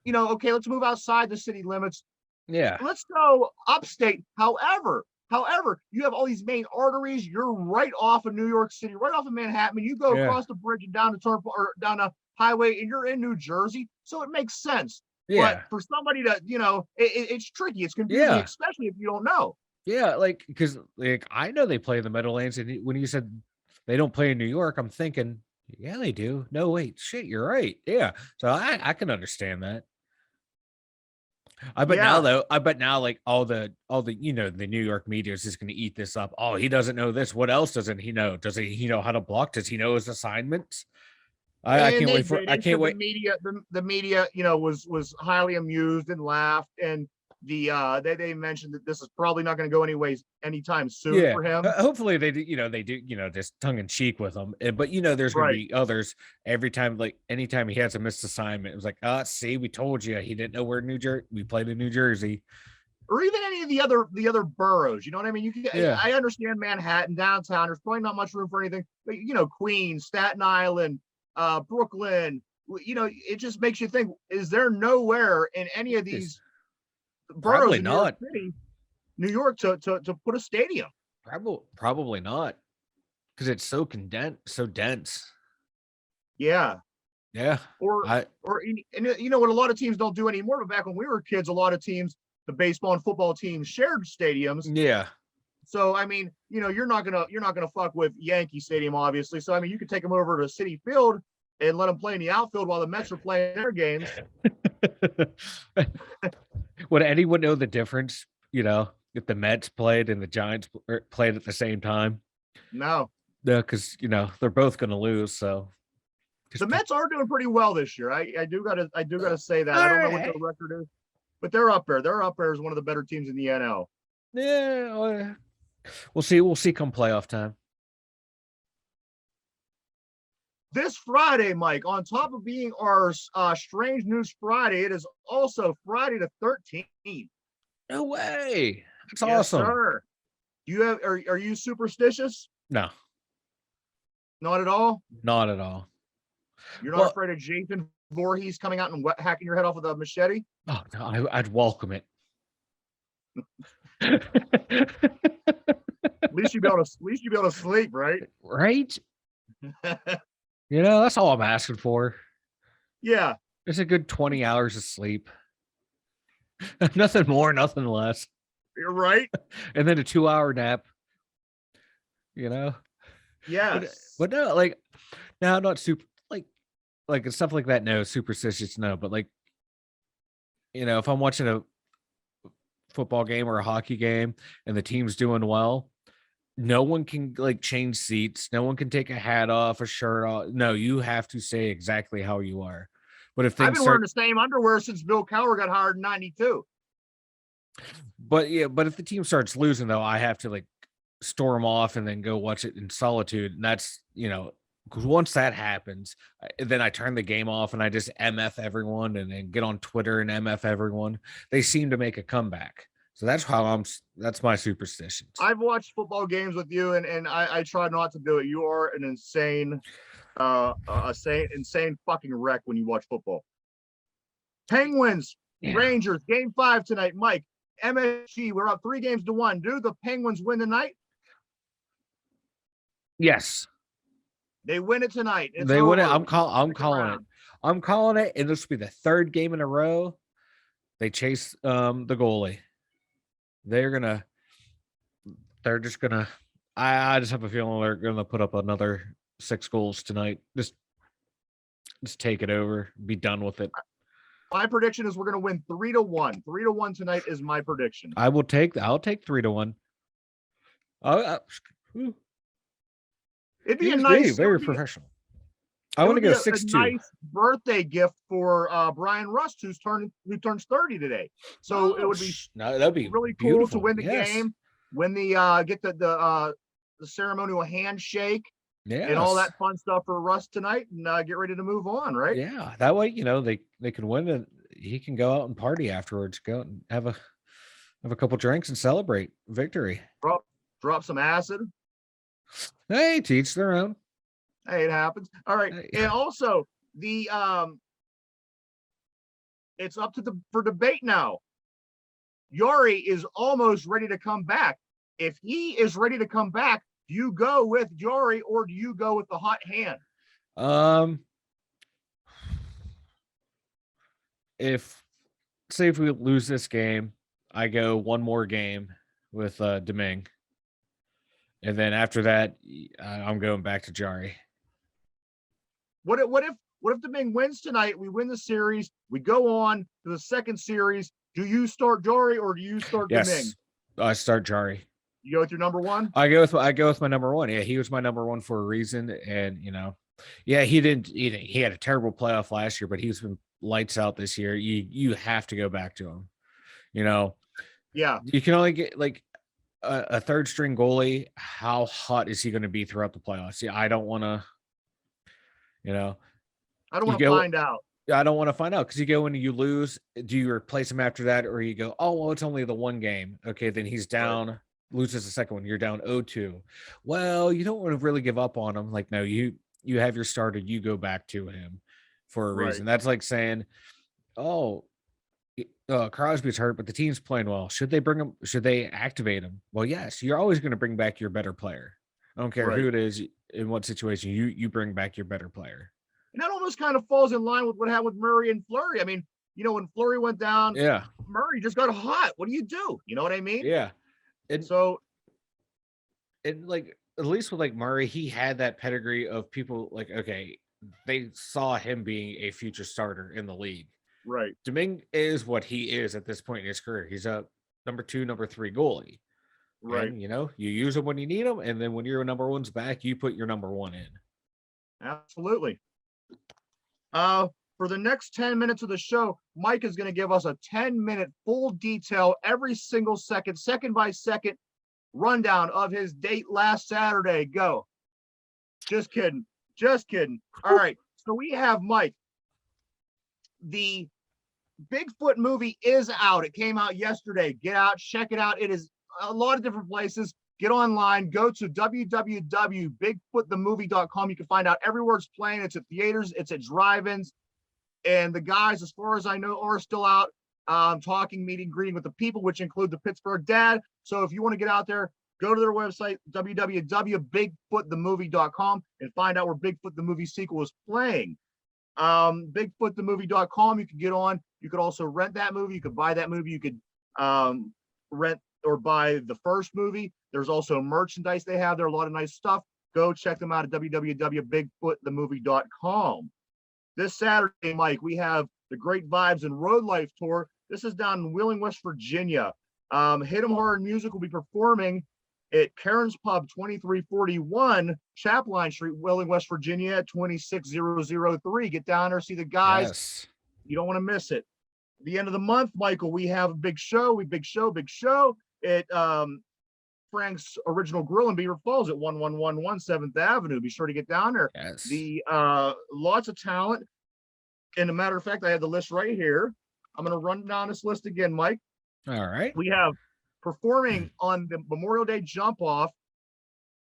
okay, let's move outside the city limits. Yeah, let's go upstate. However, you have all these main arteries. You're right off of New York City, right off of Manhattan. You go across the bridge and down down a highway, and you're in New Jersey. So it makes sense. Yeah. But for somebody to, it's tricky. It's confusing, especially if you don't know. Yeah, because I know they play in the Meadowlands, and when you said they don't play in New York, I'm thinking, yeah, they do. No, wait, shit, you're right. Yeah, so I can understand that. I bet now, like all the the New York media is just going to eat this up. Oh, he doesn't know this. What else doesn't he know? Does he know how to block? Does he know his assignments? I can't wait. The media, was highly amused and laughed, and they mentioned that this is probably not going to go anytime soon for him. Hopefully they do, just tongue in cheek with him. But there's going to be others every time. Like anytime he has a missed assignment, it was like, see, we told you he didn't know where we played in New Jersey, or even any of the other boroughs. You know what I mean? I understand Manhattan downtown. There's probably not much room for anything, but Queens, Staten Island, Brooklyn, it just makes you think, is there nowhere in any of these boroughs in New York City, New York to put a stadium? Probably not, because it's so dense. Yeah. Or what a lot of teams don't do anymore, but back when we were kids, a lot of teams, the baseball and football teams, shared stadiums. Yeah. So you're not gonna fuck with Yankee Stadium, obviously. So you could take them over to Citi Field and let them play in the outfield while the Mets are playing their games. Would anyone know the difference? If the Mets played and the Giants played at the same time? No, because they're both going to lose. So the Mets are doing pretty well this year. I do gotta say that. I don't know what their record is, but they're up there. They're up there as one of the better teams in the NL. Yeah. We'll see. We'll see come playoff time. This Friday, Mike, on top of being our Strange News Friday, it is also Friday the 13th. No way. That's Yes, awesome. sir. Do you have? Are you superstitious? No, Not at all. not at all. You're not afraid of Jason Voorhees coming out and hacking your head off with a machete? Oh no, I'd welcome it. At least you'd be able to sleep, right? Right? That's all I'm asking for. Yeah. It's a good 20 hours of sleep. Nothing more, nothing less. You're right. And then a 2-hour nap. Yes. But no, like now I'm not super like stuff like that. No, superstitious, no. But like, if I'm watching a football game or a hockey game and the team's doing well, no one can like change seats. No one can take a hat off, a shirt off. No, you have to stay exactly how you are. But if I've been wearing the same underwear since Bill Cowher got hired in '92. But if the team starts losing though, I have to like storm off and then go watch it in solitude. And that's, once that happens, then I turn the game off and I just MF everyone and then get on Twitter and MF everyone. They seem to make a comeback. So that's my superstitions. I've watched football games with you and I try not to do it. You are an insane fucking wreck when you watch football. Penguins, Rangers, game 5 tonight. Mike, MSG, we're up 3-1. Do the Penguins win tonight? Yes. They win it tonight. They win it. I'm calling it. I'm calling it. And this will be the 3rd game in a row. They chase the goalie. I just have a feeling they're gonna put up another 6 goals tonight. Just take it over, be done with it. My prediction is we're gonna win 3-1. 3-1 tonight is my prediction. I'll take 3-1. It'd be a nice, very professional. I want to go 6-2. Nice birthday gift for Brian Rust, who turns 30 today. So it would be that'd be really cool to win the game, win the get the ceremonial handshake, and all that fun stuff for Rust tonight, and get ready to move on, right? Yeah, that way they can win and he can go out and party afterwards. Go out and have a couple drinks and celebrate victory. Drop some acid. Hey, to each their own. Hey, it happens. All right. Hey. And also the it's up for debate now. Yari is almost ready to come back. If he is ready to come back, do you go with Yari or do you go with the hot hand? If we lose this game, I go one more game with Deming. And then after that, I'm going back to Jari. What if Deming wins tonight? We win the series. We go on to the second series. Do you start Jari or do you start Deming? I start Jari. You go with your number one? I go with my number one. Yeah, he was my number one for a reason. And he had a terrible playoff last year, but he's been lights out this year. You have to go back to him. Yeah. You can only get like a third string goalie. How hot is he going to be throughout the playoffs? Yeah, I don't want to. I don't want to find out. I don't want to find out because you go and you lose. Do you replace him after that, or you go, oh well, it's only the one game. Okay, then he's down. Right. Loses the second one. You're down 0-2. Well, you don't want to really give up on him. Like, no, you have your starter. You go back to him for a reason. That's like saying, oh, Crosby's hurt, but the team's playing well. Should they bring him? Should they activate him? Well, yes. You're always going to bring back your better player. I don't care who it is, in what situation. You bring back your better player. And that almost kind of falls in line with what happened with Murray and Fleury. I mean, when Fleury went down, Murray just got hot. What do you do? You know what I mean? Yeah. And like, at least with like Murray, he had that pedigree of people like, okay, they saw him being a future starter in the league. Right. Domingue is what he is at this point in his career. He's a number 2, number 3 goalie. Right. And, you use them when you need them. And then when your number one's back, you put your number 1 in. Absolutely. For the next 10 minutes of the show, Mike is going to give us a 10-minute full detail every single second by second rundown of his date last Saturday. Go. Just kidding. All right. So we have Mike. The Bigfoot movie is out. It came out yesterday. Get out, check it out. It is a lot of different places. Get online, go to www.bigfootthemovie.com. You can find out everywhere it's playing. It's at theaters, it's at drive-ins. And the guys, as far as I know, are still out talking, meeting, greeting with the people, which include the Pittsburgh Dad. So if you want to get out there, go to their website, www.bigfootthemovie.com, and find out where Bigfoot the Movie sequel is playing. Bigfootthemovie.com, you can get on. You could also rent that movie. You could buy that movie. You could rent or buy the first movie. There's also merchandise they have there, a lot of nice stuff. Go check them out at www.bigfootthemovie.com. This Saturday, Mike, we have the Great Vibes and Road Life Tour. This is down in Wheeling, West Virginia. Hit 'em Hard Music will be performing at Karen's Pub, 2341 Chapline Street, Wheeling, West Virginia, 26003. Get down there, see the guys. Yes. You don't want to miss it. At the end of the month, Michael, we have a big show. Big show at Frank's Original Grill in Beaver Falls at 1111 7th Avenue. Be sure to get down there. Yes. The lots of talent. And a matter of fact, I have the list right here. I'm going to run down this list again, Mike. All right. We have performing on the Memorial Day Jump Off,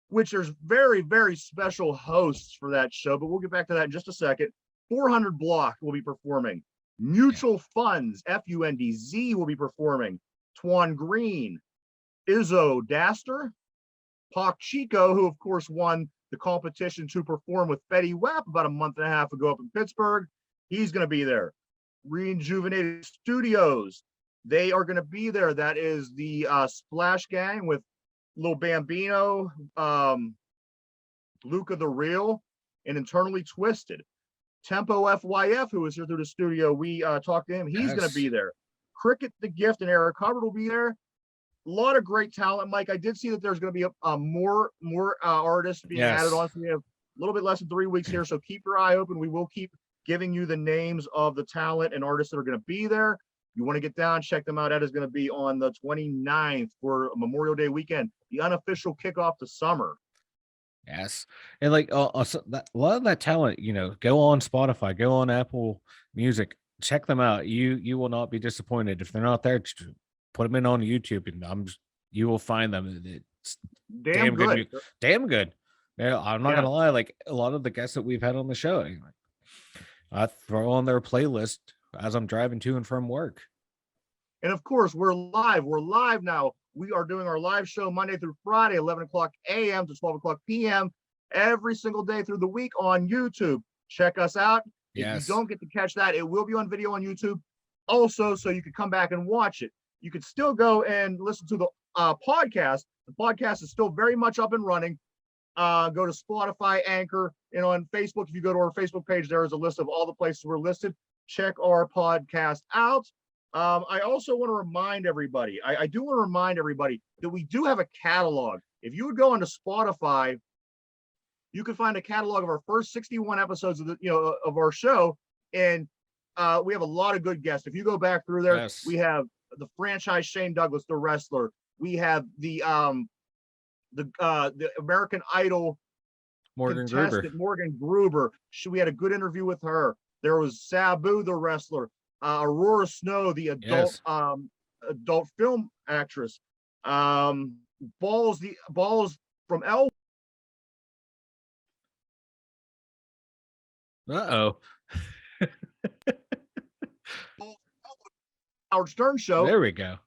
which there's very, very special hosts for that show, but we'll get back to that in just a second. 400 Block will be performing. Mutual Funds, FUNDZ, will be performing. Twan Green, Izzo Daster, Pac Chico, who of course won the competition to perform with Fetty Wap about a month and a half ago up in Pittsburgh. He's going to be there. Rejuvenated Studios, they are going to be there. That is the Splash Gang with Lil Bambino, Luca the Real, and Internally Twisted. Tempo FYF, who was here through the studio, we talked to him. He's going to be there. Cricket the Gift and Eric Hubbard will be there. A lot of great talent, Mike. I did see that there's going to be more artists being added on. So we have a little bit less than 3 weeks here, so keep your eye open. We will keep giving you the names of the talent and artists that are going to be there. You want to get down, check them out. That is going to be on the 29th for Memorial Day weekend, the unofficial kickoff to summer. Yes. And like a lot of that talent, go on Spotify, go on Apple Music, check them out. You will not be disappointed. If they're not there, just put them in on YouTube and you will find them. It's damn good. Damn good. Yeah, I'm not gonna lie, like a lot of the guests that we've had on the show, I throw on their playlist as I'm driving to and from work. And of course, we're live. We're live now. We are doing our live show Monday through Friday, 11 o'clock a.m. to 12 o'clock p.m. every single day through the week on YouTube. Check us out. Yes. If you don't get to catch that, it will be on video on YouTube also, so you can come back and watch it. You could still go and listen to the podcast. The podcast is still very much up and running. Go to Spotify, Anchor, and on Facebook. If you go to our Facebook page, there is a list of all the places we're listed. Check our podcast out. I also want to remind everybody, I do want to remind everybody that we do have a catalog. If you would go onto Spotify, you can find a catalog of our first 61 episodes of of our show. And we have a lot of good guests. If you go back through there, we have the franchise Shane Douglas, the wrestler. We have the American Idol Morgan Gruber. We had a good interview with her. There was Sabu, the wrestler. Aurora Snow, the adult adult film actress. Balls from L. Uh-oh. Howard Stern show. There we go.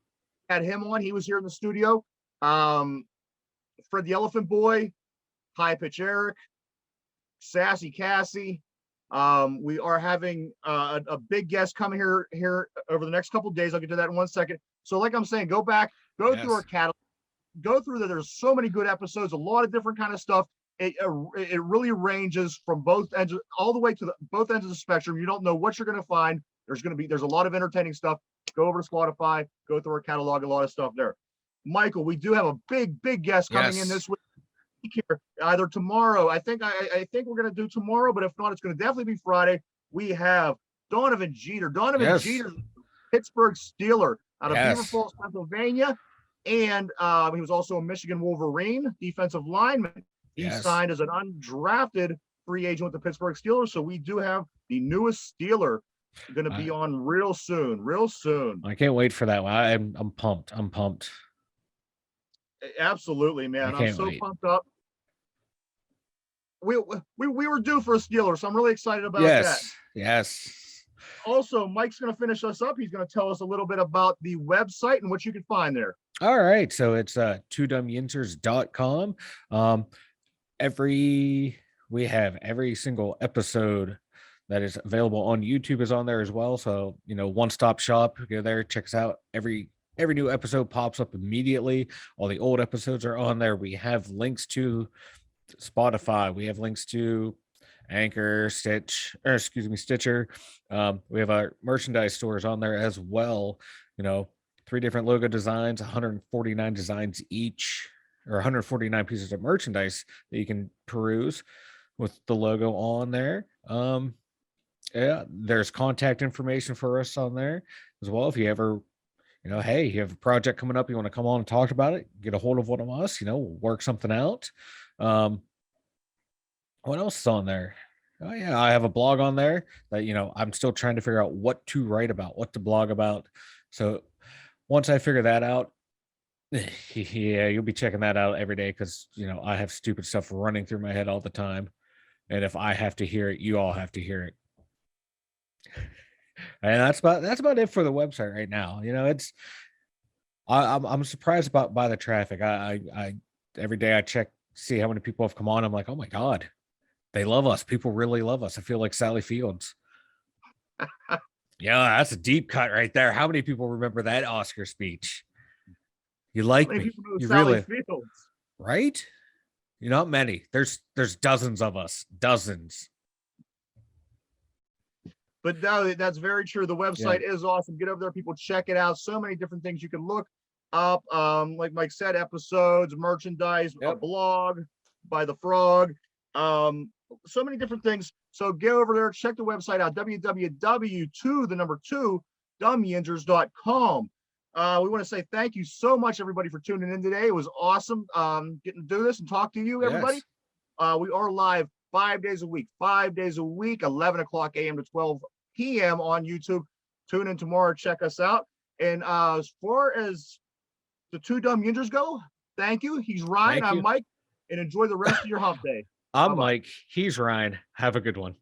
Had him on. He was here in the studio. Fred the Elephant Boy, High Pitch Eric, Sassy Cassie. We are having a big guest coming here over the next couple of days. I'll get to that in 1 second. So like I'm saying, go back, through our catalog, go through there. There's so many good episodes, a lot of different kind of stuff. It really ranges from both ends, all the way to both ends of the spectrum. You don't know what you're going to find. There's a lot of entertaining stuff. Go over to Spotify, go through our catalog, a lot of stuff there. Michael, we do have a big guest coming in this week here, either tomorrow. I think we're going to do tomorrow, but if not, it's going to definitely be Friday. We have Donovan Jeter. Jeter, Pittsburgh Steeler out of Beaver Falls, Pennsylvania. And he was also a Michigan Wolverine defensive lineman. He signed as an undrafted free agent with the Pittsburgh Steelers. So we do have the newest Steeler going to be on real soon. I can't wait for that one. I'm pumped. I'm pumped. Absolutely, man. I'm so pumped up. We were due for a Steeler, so I'm really excited about that. Yes. Also, Mike's going to finish us up. He's going to tell us a little bit about the website and what you can find there. All right. So it's twodumyinzers.com. We have every single episode that is available on YouTube is on there as well. So, one-stop shop, go there, check us out. Every new episode pops up immediately. All the old episodes are on there. We have links to Spotify. We have links to Anchor, Stitcher. We have our merchandise stores on there as well. 3 different logo designs, 149 designs each, or 149 pieces of merchandise that you can peruse with the logo on there. There's contact information for us on there as well. If you ever, hey, you have a project coming up, you want to come on and talk about it, get a hold of one of us, we'll work something out. What else is on there? Oh yeah, I have a blog on there that, I'm still trying to figure out what to write about, what to blog about. So once I figure that out, yeah, you'll be checking that out every day because, I have stupid stuff running through my head all the time. And if I have to hear it, you all have to hear it. And that's about it for the website right now. I'm surprised by the traffic. I every day I check, see how many people have come on. I'm like, oh my God, they love us. People really love us. I feel like Sally Fields. Yeah, that's a deep cut right there. How many people remember that Oscar speech? You like me? You really Fields. Right? Not many. There's dozens of us. Dozens. But no, that's very true. The website is awesome. Get over there, people. Check it out. So many different things you can look up. Like Mike said, episodes, merchandise, a blog by the Frog. So many different things. So get over there, check the website out, www.dumyinzers.com. We want to say thank you so much, everybody, for tuning in today. It was awesome getting to do this and talk to you, everybody. Yes. We are live 5 days a week, 11 o'clock a.m. to 12 p.m. on YouTube. Tune in tomorrow, check us out. And as far as the 2 Dum Yinzers go, thank you. He's Ryan, I'm Mike, and enjoy the rest of your hump day. I'm Mike, he's Ryan. Have a good one.